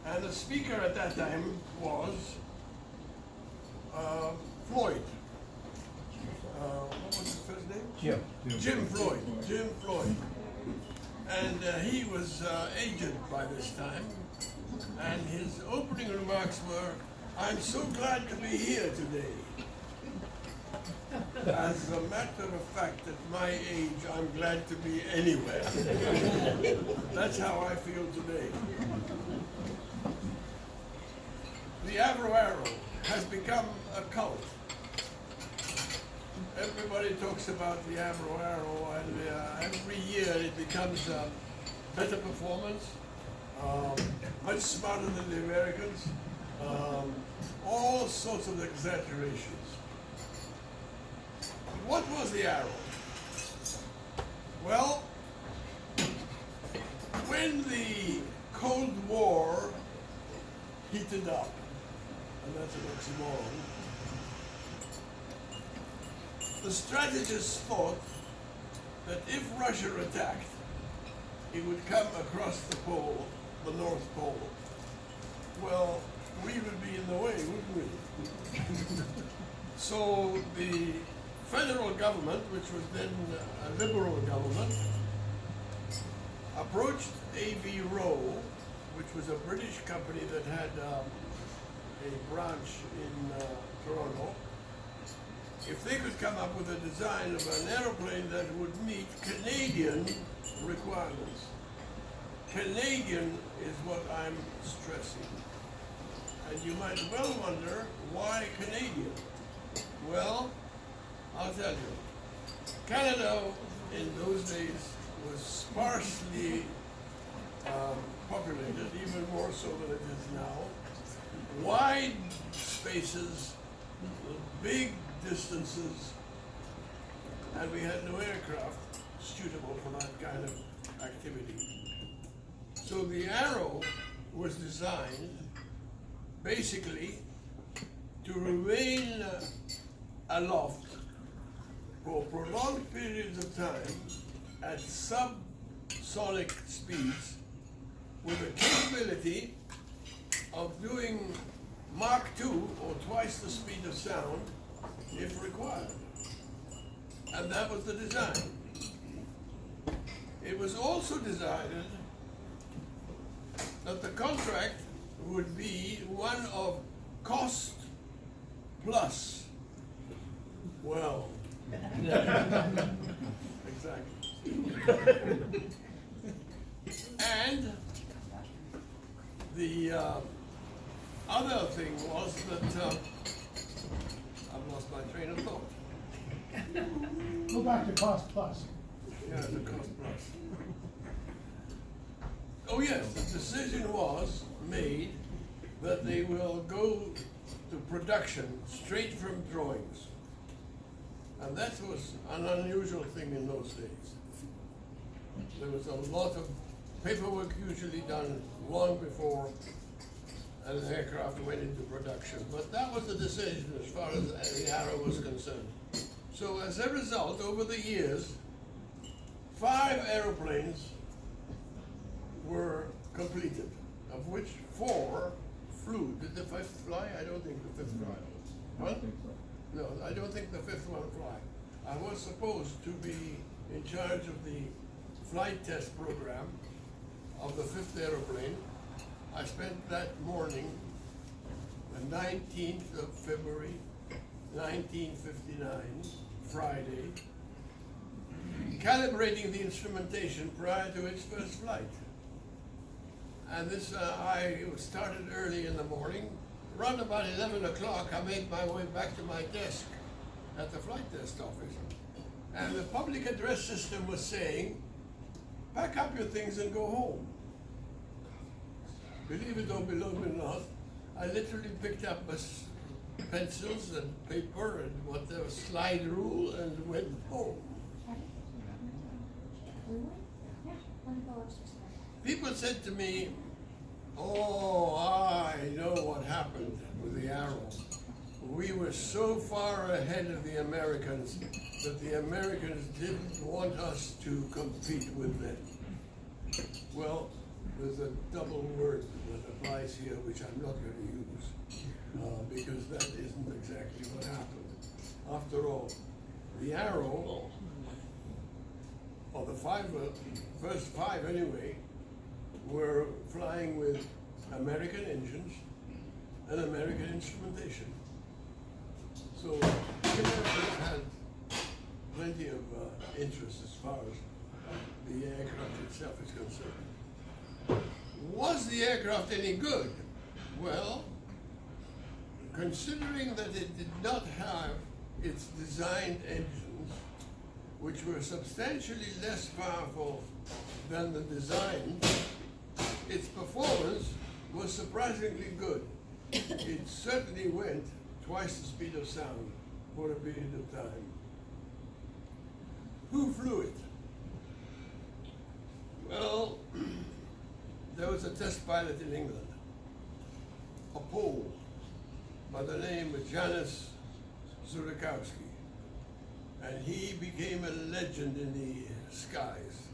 And the speaker at that time was Floyd. What was his first name? Jim Floyd. Jim Floyd. And he was aged by this time. And his opening remarks were, "I'm so glad to be here today." As a matter of fact, at my age, I'm glad to be anywhere. That's how I feel today. The AVRO Arrow has become a cult. Everybody talks about the AVRO Arrow, and every year it becomes better performance, much smarter than the Americans, all sorts of exaggerations. What was the Arrow? Well, when the Cold War heated up, and that's an oxymoron, the strategists thought that if Russia attacked, it would come across the pole, the North Pole. Well, we would be in the way, wouldn't we? So the federal government, which was then a liberal government, approached AVRO, which was a British company that had a branch in Toronto, if they could come up with a design of an aeroplane that would meet Canadian requirements. Canadian is what I'm stressing. And you might well wonder, why Canadian? Well, I'll tell you. Canada in those days was sparsely populated, even more so than it is now. Wide spaces, big distances, and we had no aircraft suitable for that kind of activity. So the Arrow was designed basically to remain aloft for prolonged periods of time at subsonic speeds with the capability of doing Mach 2 or twice the speed of sound if required. And that was the design. It was also decided that the contract would be one of cost plus. Well, exactly. And the other thing was that I've lost my train of thought. Go back to cost plus. Yeah, the cost plus. Oh yes, the decision was made that they will go to production straight from drawings. And that was an unusual thing in those days. There was a lot of paperwork usually done long before an aircraft went into production. But that was the decision as far as the Arrow was concerned. So as a result, over the years, 5 aeroplanes were completed, of which 4 flew. Did the 5th fly? I don't think the 5th fly. What? No, I don't think the 5th one fly. I was supposed to be in charge of the flight test program of the 5th aeroplane. I spent that morning, the 19th of February, 1959, Friday, calibrating the instrumentation prior to its first flight. And this, I started early in the morning. Around about 11 o'clock, I made my way back to my desk at the flight test office. And the public address system was saying, pack up your things and go home. Believe it or believe it not, I literally picked up pencils and paper and whatever, slide rule, and went home. People said to me, oh, I know what happened with the Arrow. We were so far ahead of the Americans that the Americans didn't want us to compete with them. Well, there's a double word that applies here, which I'm not going to use, because that isn't exactly what happened. After all, the Arrow, or the first five anyway, were flying with American engines and American instrumentation. So Americans had plenty of interest as far as the aircraft itself is concerned. Was the aircraft any good? Well, considering that it did not have its designed engines, which were substantially less powerful than the design, its performance was surprisingly good. It certainly went twice the speed of sound for a period of time. Who flew it? Well, there was a test pilot in England, a Pole by the name of Janis Zurikowski, and he became a legend in the skies.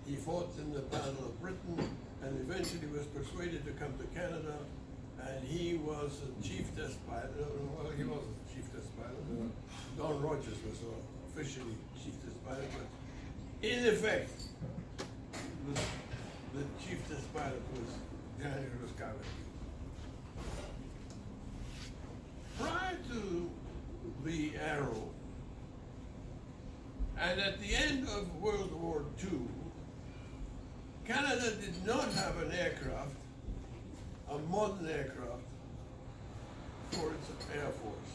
He fought in the Battle of Britain and eventually was persuaded to come to Canada, and he was a chief test pilot. Well, he wasn't a chief test pilot. Don Rogers was officially chief test pilot, but in effect, the chief test pilot was Janis Zurikowski. Prior to the Arrow, and at the end of World War II, Canada did not have an aircraft, a modern aircraft, for its Air Force.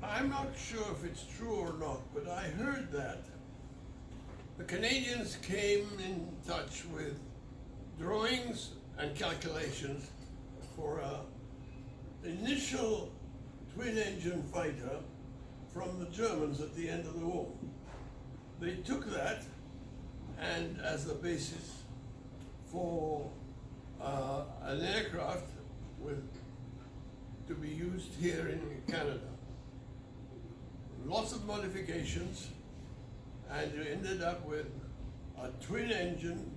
I'm not sure if it's true or not, but I heard that the Canadians came in touch with drawings and calculations for an initial twin-engine fighter from the Germans at the end of the war. They took that and as the basis for an aircraft to be used here in Canada. Lots of modifications, and you ended up with a twin-engine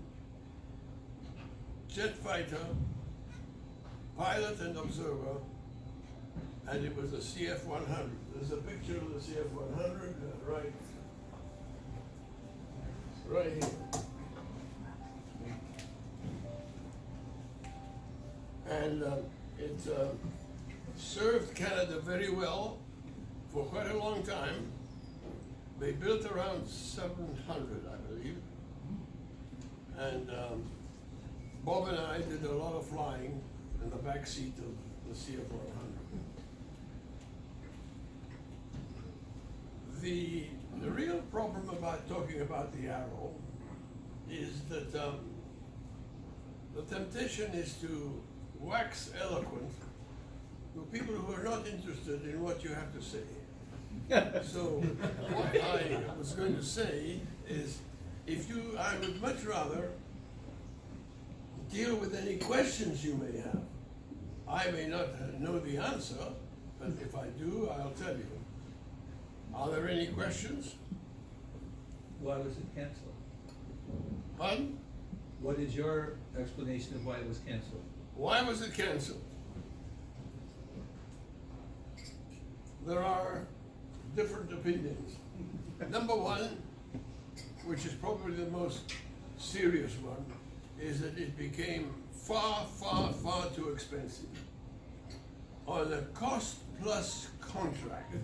jet fighter, pilot and observer, and it was a CF-100. There's a picture of the CF-100 right here. And it served Canada very well for quite a long time. They built around 700, I believe. And Bob and I did a lot of flying in the back seat of the CF-100. The real problem about talking about the Arrow is that the temptation is to wax eloquent to people who are not interested in what you have to say. So what I was going to say is, I would much rather deal with any questions you may have. I may not know the answer, but if I do, I'll tell you. Are there any questions? Why was it canceled? Pardon? What is your explanation of why it was canceled? Why was it canceled? There are different opinions. Number one, which is probably the most serious one, is that it became far, far, far too expensive. On a cost-plus contract,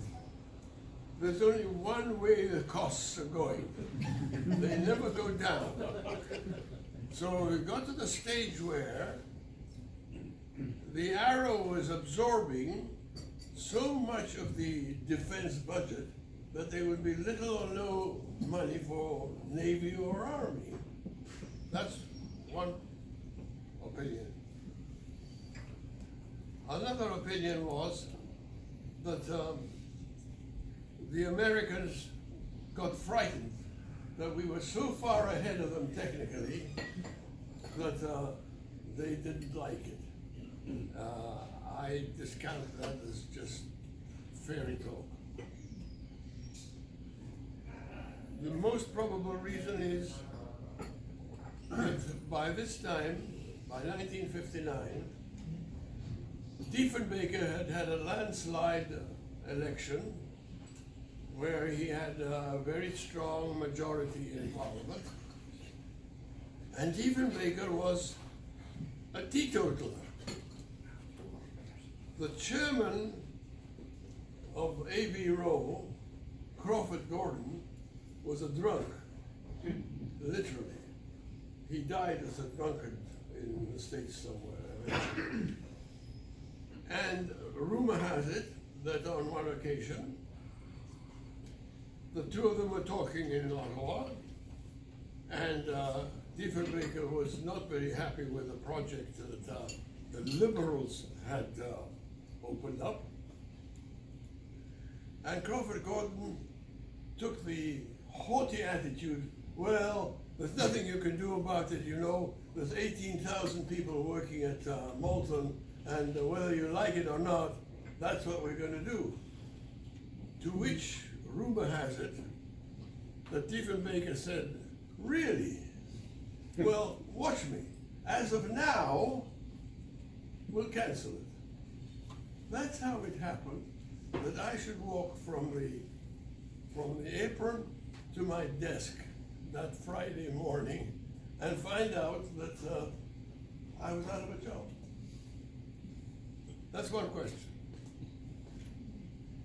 there's only one way the costs are going. They never go down. So we got to the stage where the Arrow was absorbing so much of the defense budget that there would be little or no money for Navy or Army. That's one opinion. Another opinion was that the Americans got frightened that we were so far ahead of them technically that they didn't like it. I discount that as just fairy talk. The most probable reason is by this time, by 1959, Diefenbaker had had a landslide election where he had a very strong majority in Parliament. And Diefenbaker was a teetotaler. The chairman of AVRO, Crawford Gordon, was a drunk, literally. He died as a drunkard in the States somewhere. And rumor has it that on one occasion, the two of them were talking in Ottawa, and Diefenbaker was not very happy with the project that the Liberals had opened up. And Crawford Gordon took the haughty attitude, well, there's nothing you can do about it, you know, there's 18,000 people working at Molten, and whether you like it or not, that's what we're gonna do. To which rumor has it that Diefenbaker said, really? Well, watch me. As of now, we'll cancel it. That's how it happened, that I should walk from the apron to my desk that Friday morning and find out that I was out of a job. That's one question.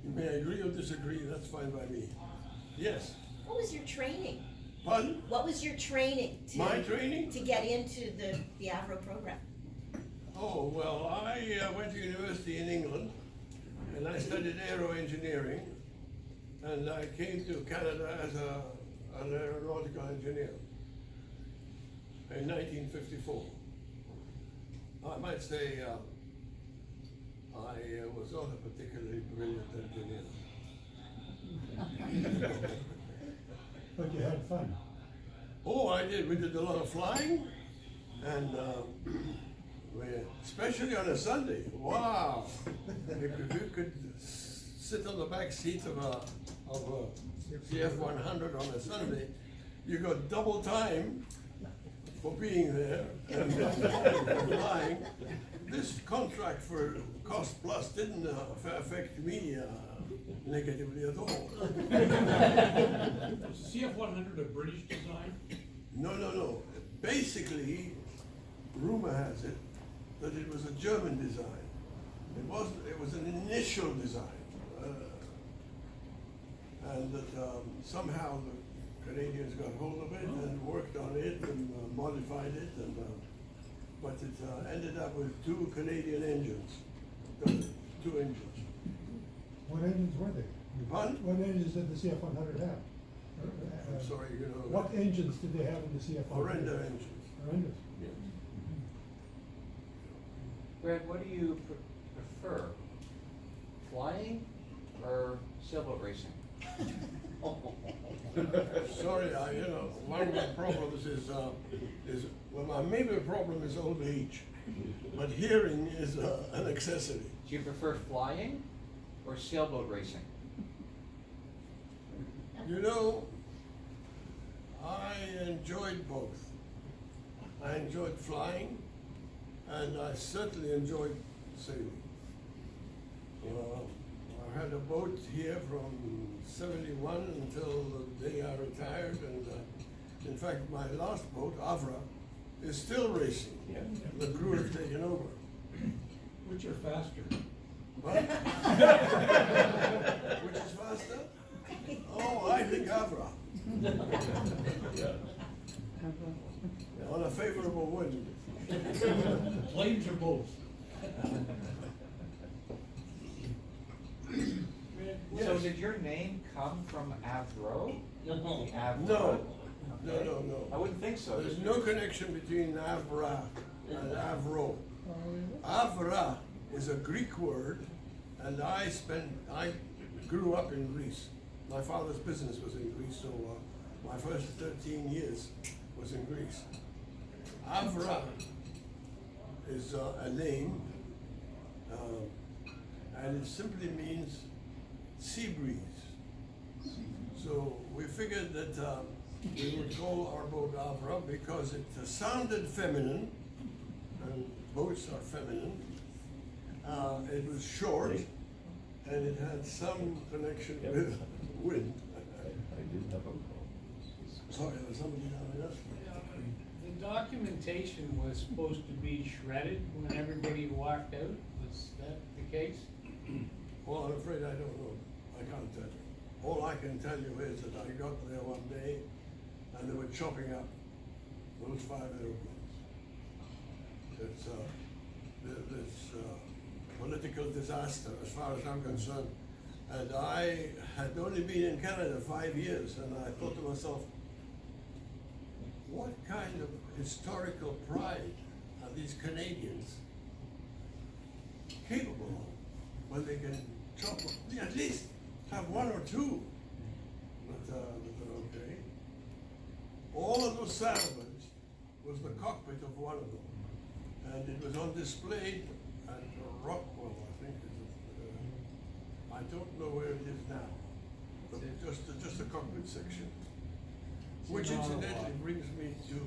You may agree or disagree, that's fine by me. Yes? What was your training? Pardon? What was your training My training? to get into the AVRO program? Oh, well, I went to university in England, and I studied aero engineering, and I came to Canada as an aeronautical engineer in 1954. I might say I was not a particularly brilliant engineer. But you had fun. Oh, I did. We did a lot of flying, and especially on a Sunday. Wow! If you could sit on the back seat of a CF-100 on a Sunday, you got double time for being there and flying. This contract for cost plus didn't affect me negatively at all. Was the CF-100 a British design? No. Basically, rumor has it that it was a German design. It wasn't. It was an initial design, and that somehow the Canadians got hold of it and worked on it and modified it, and but it ended up with two Canadian engines. Two engines. What engines were they? Pardon? What engines did the CF-100 have? I'm sorry, you know. What engines did they have in the CF-100? Horrendous engines. Horrendous. Yes. Brad, what do you prefer? Flying or sailboat racing? Sorry, one of my problems is well, my major problem is old age, but hearing is an accessory. Do you prefer flying or sailboat racing? You know, I enjoyed both. I enjoyed flying, and I certainly enjoyed sailing. I had a boat here from '71 until the day I retired, and in fact, my last boat, AVRO, is still racing. Yeah. The crew has taken over. Which are faster? What? Which is faster? Oh, I think AVRO. On a favorable wind. Planes or boats? So Yes. did your name come from AVRO? The AVRO? No. I wouldn't think so. There's no connection between AVRA and AVRO. AVRA is a Greek word, and I grew up in Greece. My father's business was in Greece, so my first 13 years was in Greece. AVRA is a name, and it simply means sea breeze. So we figured that we would call our boat AVRO because it sounded feminine, and boats are feminine. It was short, and it had some connection with wind. Sorry, there was somebody down there. The documentation was supposed to be shredded when everybody walked out, was that the case? Well, I'm afraid I don't know. I can't tell you. All I can tell you is that I got there one day and they were chopping up those 5 aeroplanes. It's this political disaster as far as I'm concerned. And I had only been in Canada 5 years, and I thought to myself, what kind of historical pride are these Canadians capable of when they can chop up, at least have 1 or 2 that are okay. All of those salvage was the cockpit of one of them, and it was on display at Rockwell, I think. I don't know where it is now, but just the cockpit section. Which incidentally brings me to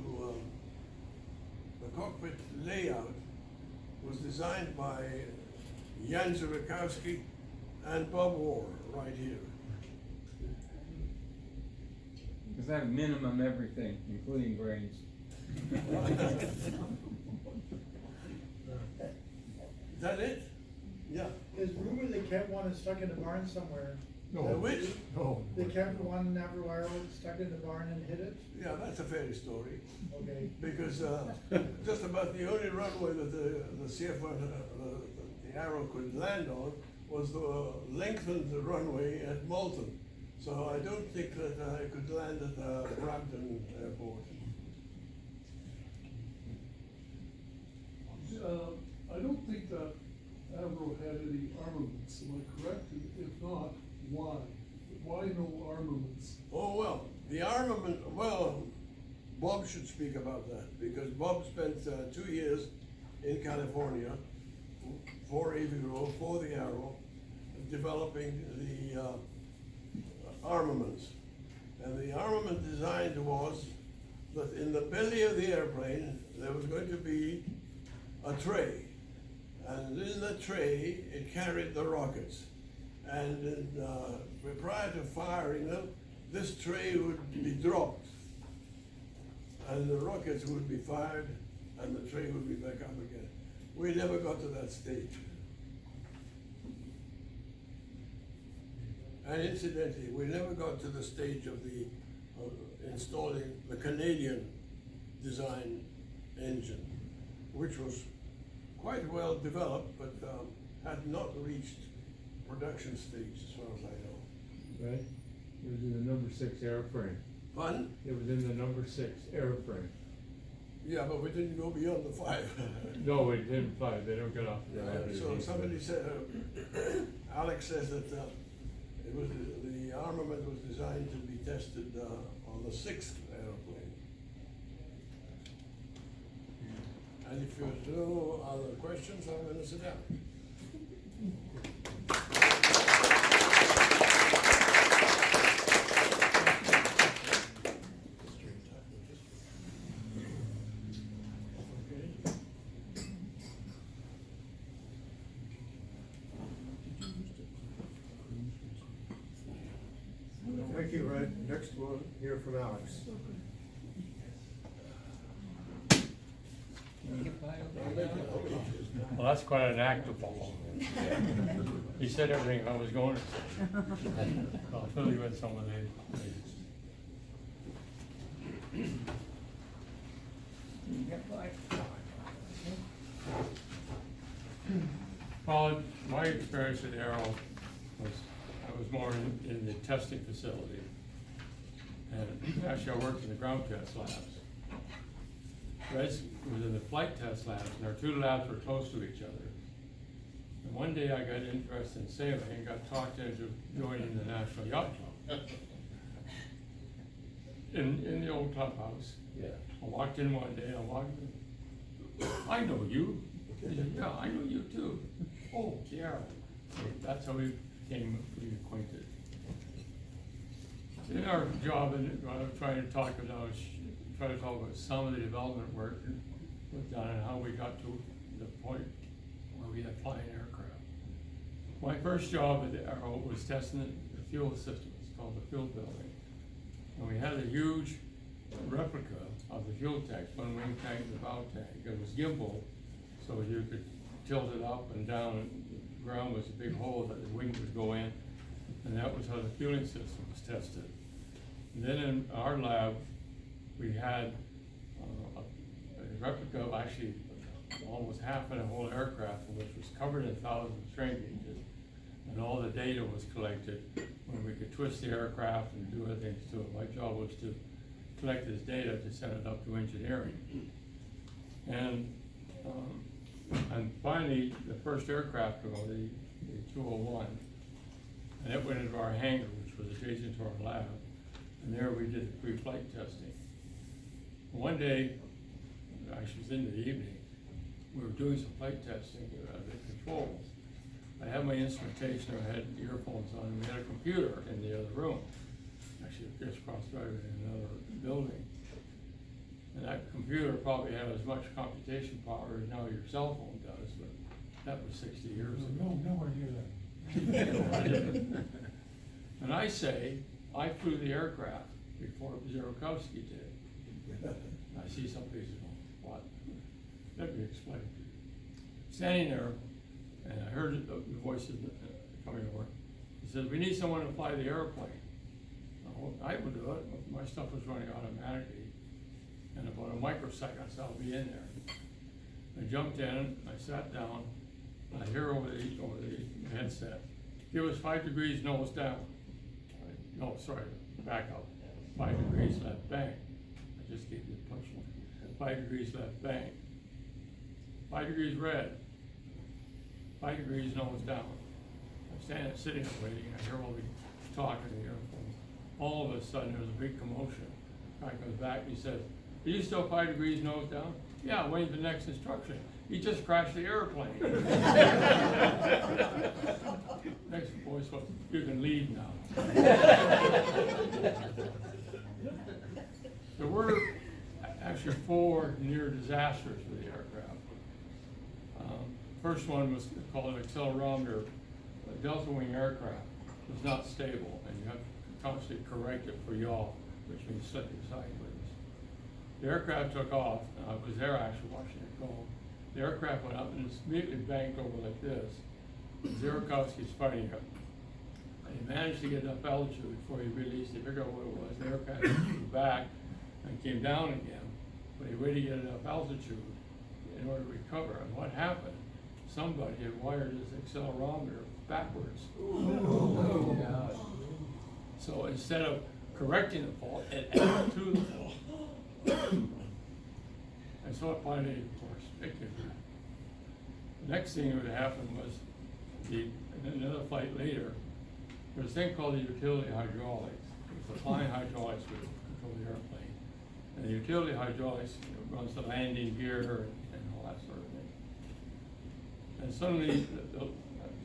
the cockpit layout was designed by Jan Zurikowski and Bob Orr right here. Because I have minimum everything, including brains. Is that it? Yeah. There's rumor they kept one stuck in the barn somewhere. Which? No. They kept one AVRO Arrow stuck in the barn and hid it? Yeah, that's a fairy story. Okay. Because just about the only runway that the CF1, the Arrow could land on was the lengthened runway at Malton. So I don't think that I could land at Brampton Airport. I don't think that AVRO had any armaments, am I correct? If not, why? Why no armaments? Oh, well, the armament, well, Bob should speak about that, because Bob spent 2 years in California for AVRO, for the Arrow, developing the armaments. And the armament design was that in the belly of the airplane, there was going to be a tray. And in the tray, it carried the rockets. And prior to firing them, this tray would be dropped. And the rockets would be fired, and the tray would be back up again. We never got to that stage. And incidentally, we never got to the stage of installing the Canadian design engine, which was quite well developed, but had not reached production stage as far as I know. Right? It was in the number 6 airframe. Fun? It was in the number 6 airframe. Yeah, but we didn't go beyond the 5. No, it didn't fly, they don't get off the So somebody said, Alex says that it was the armament was designed to be tested on the 6th airplane. And if there's no other questions, I'm going to sit down. Thank you, Red. Next one, hear from Alex. Well, that's quite an act of fall. He said everything I was going to say. I'll fill you in some of the. Well, my experience at Arrow was, I was more in the testing facility. And actually I worked in the ground test labs. Red's was in the flight test labs, and our 2 labs were close to each other. And one day I got interested in sailing and got talked into joining the National Yacht Club. In the old clubhouse. Yeah. I walked in one day, I know you. He said, yeah, I know you too. Oh, yeah. So that's how we became acquainted. In our job, and what I was trying to talk about, try to talk about some of the development work was done and how we got to the point where we had flying aircraft. My first job at the Arrow was testing the fuel system. It's called the fuel building. And we had a huge replica of the fuel tanks, one wing tank and the bow tank. It was gimbal, so you could tilt it up and down, and the ground was a big hole that the wing would go in, and that was how the fueling system was tested. And then in our lab, we had a replica of actually almost half of the whole aircraft, which was covered in thousands of strain gauges, and all the data was collected when we could twist the aircraft and do other things to it. My job was to collect this data to send it up to engineering. And finally, the first aircraft, the 201, and it went into our hangar, which was adjacent to our lab, and there we did the pre-flight testing. One day, actually it was in the evening, we were doing some flight testing of the controls. I had my instrumentation, I had earphones on, and we had a computer in the other room. Actually, just cross driving in another building. And that computer probably had as much computation power as now your cell phone does, but that was 60 years ago. Nowhere near that. And I say, I flew the aircraft before Zerokowski did. I see some people going, what? Let me explain. Standing there, and I heard the voices coming over. He said, we need someone to fly the airplane. Well, I would do it. My stuff was running automatically. And about a microsecond, I said, I'll be in there. I jumped in, I sat down, and I hear over the headset, give us 5 degrees nose down. No, sorry, back up. 5 degrees left bank. I just gave you the punchline. 5 degrees left bank. 5 degrees red. 5 degrees nose down. I'm sitting there waiting, I hear all the talk in the airplane. All of a sudden, there's a big commotion. Guy comes back and he says, are you still 5 degrees nose down? Yeah, waiting for the next instruction. He just crashed the airplane. Next voice was, you can leave now. There were actually 4 near disasters with the aircraft. First one was called an accelerometer. A Delta Wing aircraft was not stable, and you have to constantly correct it for yaw, which means slipping sideways. The aircraft took off, and I was there actually watching it go. The aircraft went up and it's immediately banked over like this. Zerokowski's fighting it. And he managed to get enough altitude before he released it, figured out what it was. The aircraft moved back and came down again, but he waited to get enough altitude in order to recover. And what happened? Somebody had wired his accelerometer backwards. Oh, God. So instead of correcting the fault, it added to the fault. And so it finally, of course, it came back. The next thing that would happen was, another flight later, there was a thing called the utility hydraulics. It was the flying hydraulics which control the airplane. And the utility hydraulics runs the landing gear and all that sort of thing. And suddenly,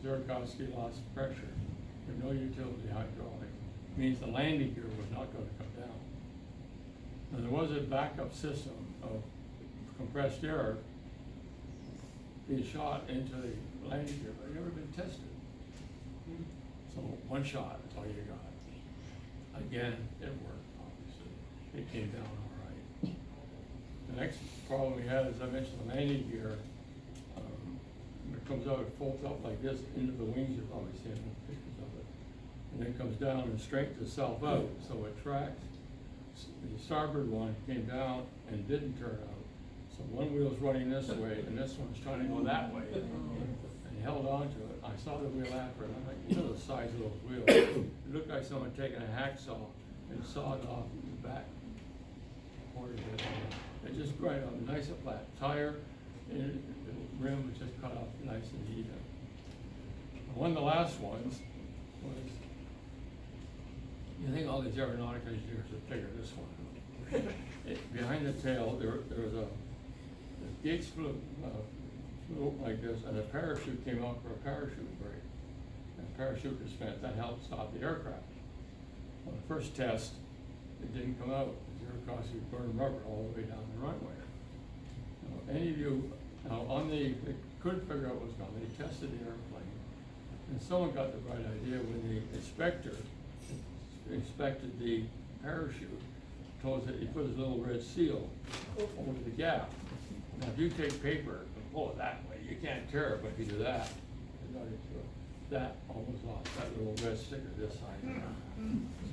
Zerokowski lost pressure. There was no utility hydraulic. It means the landing gear was not going to come down. And there was a backup system of compressed air being shot into the landing gear, but it never been tested. So one shot, that's all you got. Again, it worked, obviously. It came down all right. The next problem we had, as I mentioned, the landing gear, when it comes out, it folds up like this into the wings. You've probably seen pictures of it. And then it comes down and straightens itself out, so it tracks. The starboard one came down and didn't turn out. So one wheel's running this way and this one's trying to go that way. And he held on to it. I saw the wheel after it. I'm like, you know the size of those wheels. It looked like someone taking a hacksaw and sawed off the back quarter of it. It just right on, nice and flat. Tire, and the rim was just cut off nice and even. One of the last ones was, you think all these aeronautical engineers would figure this one out. Behind the tail, there was the gates flew like this, and a parachute came out for a parachute break. And the parachute was spent, that helped stop the aircraft. On the first test, it didn't come out, zero cost, we burned rubber all the way down the runway. Now, any of you, now they couldn't figure out what was going on, they tested the airplane, and someone got the right idea when the inspector inspected the parachute, told us that he put his little red seal over the gap. Now, if you take paper and pull it that way, you can't tear it, but if you do that, that almost lost, that little red sticker this side,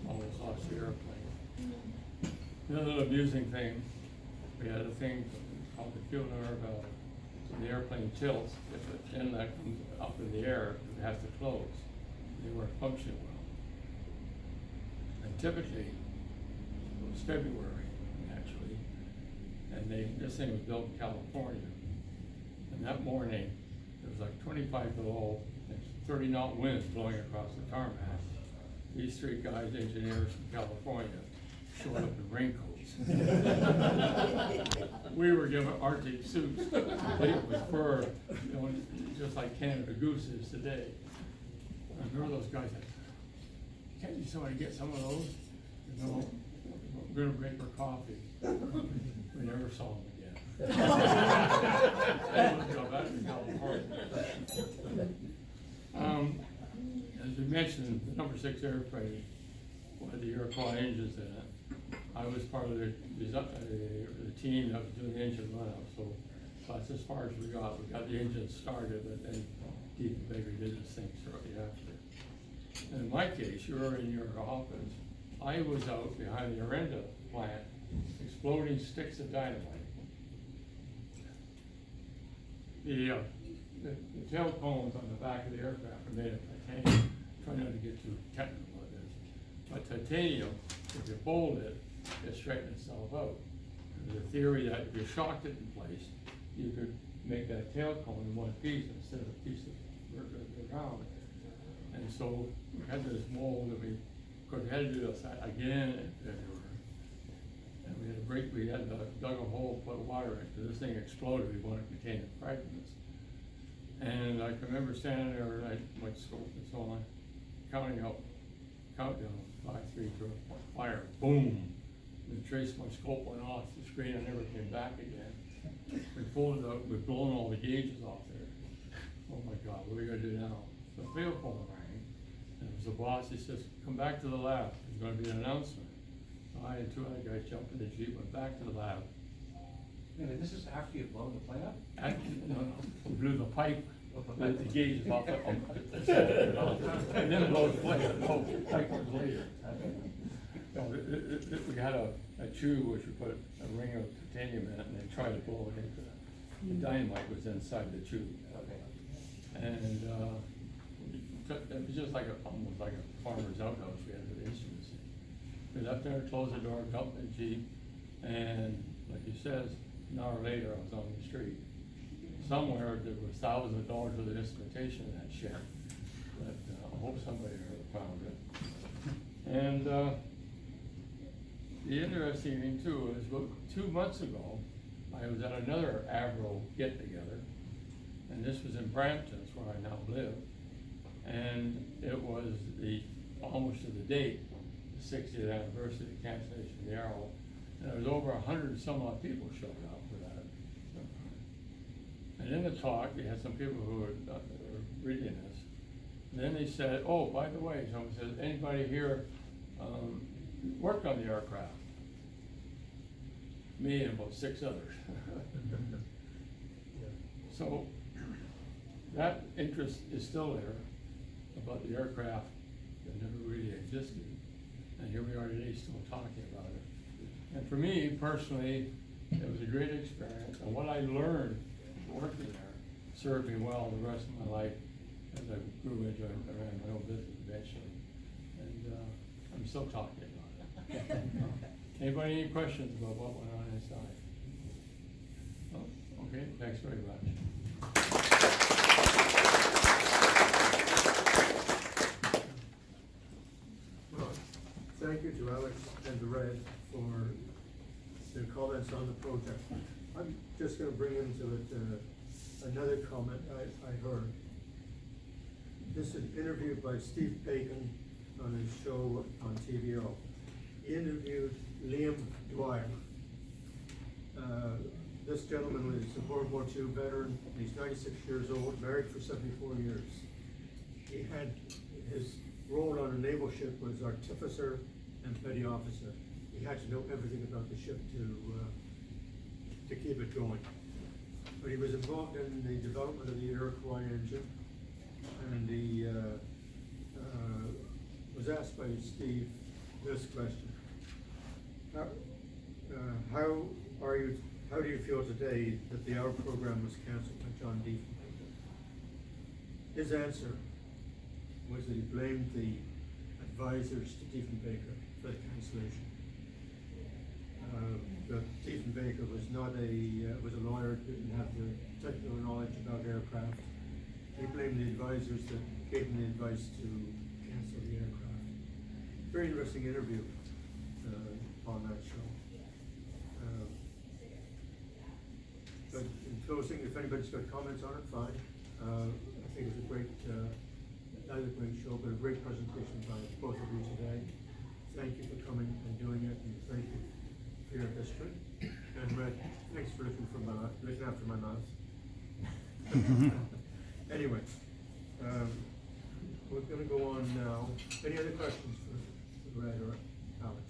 almost lost the airplane. Another amusing thing, we had a thing called the fuel air valve. When the airplane tilts, if the inlet comes up in the air, it has to close. They weren't functioning well. And typically, it was February, actually, and this thing was built in California. And that morning, it was like 25 below, and 30-knot winds blowing across the tarmac. These three guys, engineers from California, showed up in raincoats. We were given Arctic suits, complete with fur, you know, just like Canada Goose is today. I remember those guys said, "Can't you somebody get some of those?" You know, we're gonna break for coffee. We never saw them again. Go back to California. As we mentioned, the number 6 airplane had the Iroquois engines in it. I was part of the team that was doing the engine run-up, so that's as far as we got. We got the engine started, but then Keith Baker did this thing shortly after. And in my case, you were in your office. I was out behind the Orenda plant, exploding sticks of dynamite. The tail cones on the back of the aircraft are made of titanium. Try not to get too technical with this. But titanium, if you fold it, it straightens itself out. There's a theory that if you shocked it in place, you could make that tail cone in one piece instead of a piece of round. And so we had this mold that we had to do this again in February. And we had dug a hole, put water in, because this thing exploded. We wanted to contain the fragments. And I can remember standing there, and my scope and so on, counting up, countdown, 5, 3, 2, 1, fire, boom. And trace my scope went off the screen and never came back again. We pulled it out, we've blown all the gauges off there. Oh my God, what are we gonna do now? The field phone rang, and it was the boss. He says, "Come back to the lab, there's gonna be an announcement." So I and 2 other guys jumped in the Jeep, went back to the lab. And this is after you've blown the plane up? We blew the pipe, let the gauges off, and then blow the plane, pipe was later. We had a tube which we put a ring of titanium in it, and they tried to blow it into the dynamite was inside the tube. And it was just like almost like a farmer's outhouse. We had the instruments in. We left there, closed the door, got in the Jeep, and like he says, an hour later I was on the street. Somewhere there was thousands of dollars worth of instrumentation in that shed, but I hope somebody found it. And the interesting thing too is about 2 months ago, I was at another AVRO get-together, and this was in Brampton, where I now live, and it was almost to the date, the 60th anniversary of the cancellation of the Arrow, and there was over 100 and some odd people showed up for that. And in the talk, they had some people who were reading this, and then they said, "Oh, by the way," someone said, "anybody here worked on the aircraft?" Me and about 6 others. So that interest is still there about the aircraft that never really existed. And here we are today still talking about it. And for me personally, it was a great experience. And what I learned working there served me well the rest of my life as I grew into it. I ran my own business eventually. And I'm still talking about it. Anybody any questions about what went on inside? Oh, okay, thanks very much. Well, thank you to Alex and to Red for their comments on the project. I'm just gonna bring into it another comment I heard. This is interviewed by Steve Bacon on his show on TVO. He interviewed Liam Dwyer. This gentleman was a World War II veteran. He's 96 years old, married for 74 years. He had, his role on a naval ship was artificer and petty officer. He had to know everything about the ship to keep it going. But he was involved in the development of the Iroquois engine, and he was asked by Steve this question: How do you feel today that the AVRO program was cancelled by John Diefenbaker? His answer was that he blamed the advisors to Diefenbaker for the cancellation. That Diefenbaker was not was a lawyer, didn't have the technical knowledge about aircraft. He blamed the advisors that gave him the advice to cancel the aircraft. Very interesting interview on that show. But in closing, if anybody's got comments on it, fine. I think it's a great, not a great show, but a great presentation by both of you today. Thank you for coming and doing it, and thank you for your history. And Red, thanks for looking after my mouth. Anyway, we're gonna go on now. Any other questions for Red or Alex?